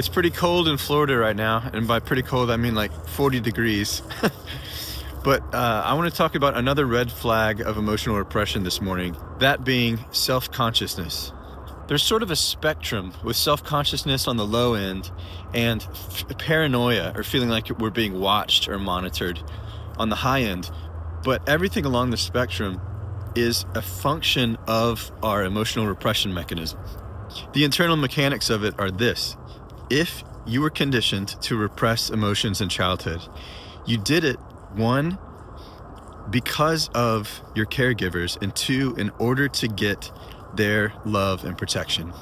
It's pretty cold in Florida right now, and by pretty cold I mean like 40 degrees. But I want to talk about another red flag of emotional repression this morning, that being self-consciousness. There's sort of a spectrum with self-consciousness on the low end and paranoia, or feeling like we're being watched or monitored, on the high end. But everything along the spectrum is a function of our emotional repression mechanism. The internal mechanics of it are this: if you were conditioned to repress emotions in childhood, you did it, one, because of your caregivers, and two, in order to get their love and protection.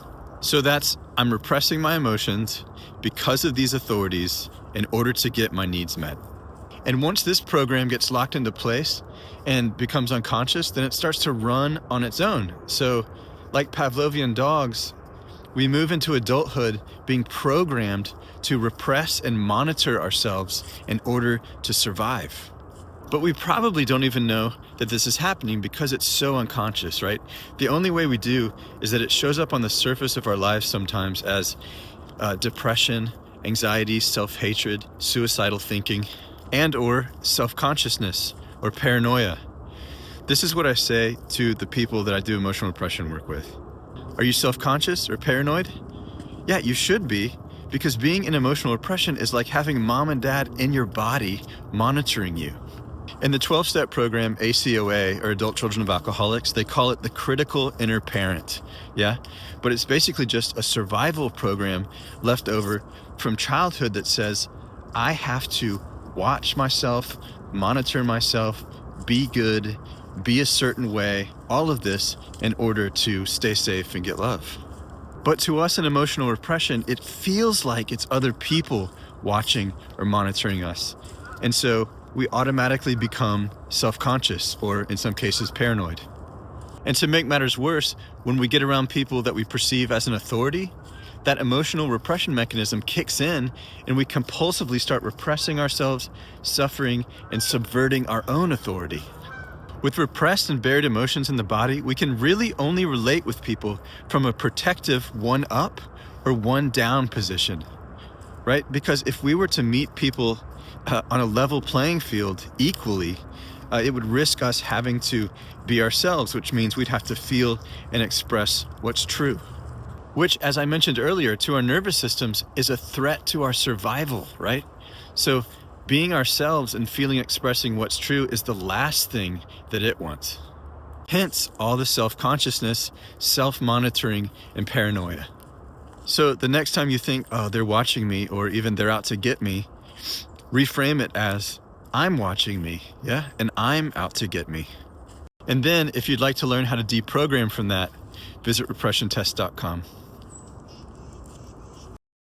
So that's, I'm repressing my emotions because of these authorities in order to get my needs met. And once this program gets locked into place and becomes unconscious, then it starts to run on its own. So like Pavlovian dogs, we move into adulthood being programmed to repress and monitor ourselves in order to survive. But we probably don't even know that this is happening because it's so unconscious, right? The only way we do is that it shows up on the surface of our lives sometimes as depression, anxiety, self-hatred, suicidal thinking, and or self-consciousness or paranoia. This is what I say to the people that I do emotional repression work with. Are you self-conscious or paranoid? Yeah, you should be, because being in emotional repression is like having mom and dad in your body monitoring you. In the 12-step program, ACOA, or Adult Children of Alcoholics, they call it the critical inner parent, yeah? But it's basically just a survival program left over from childhood that says, I have to watch myself, monitor myself, be good, be a certain way, all of this in order to stay safe and get love. But to us in emotional repression, it feels like it's other people watching or monitoring us. And so we automatically become self-conscious, or in some cases paranoid. And to make matters worse, when we get around people that we perceive as an authority, that emotional repression mechanism kicks in and we compulsively start repressing ourselves, suffering, and subverting our own authority. With repressed and buried emotions in the body, we can really only relate with people from a protective one up or one down position, right? Because if we were to meet people on a level playing field equally, it would risk us having to be ourselves, which means we'd have to feel and express what's true. Which, as I mentioned earlier, to our nervous systems is a threat to our survival, right? So being ourselves and feeling expressing what's true is the last thing that it wants. Hence, all the self-consciousness, self-monitoring, and paranoia. So the next time you think, oh, they're watching me, or even they're out to get me, reframe it as, I'm watching me, yeah? And I'm out to get me. And then, if you'd like to learn how to deprogram from that, visit repressiontest.com.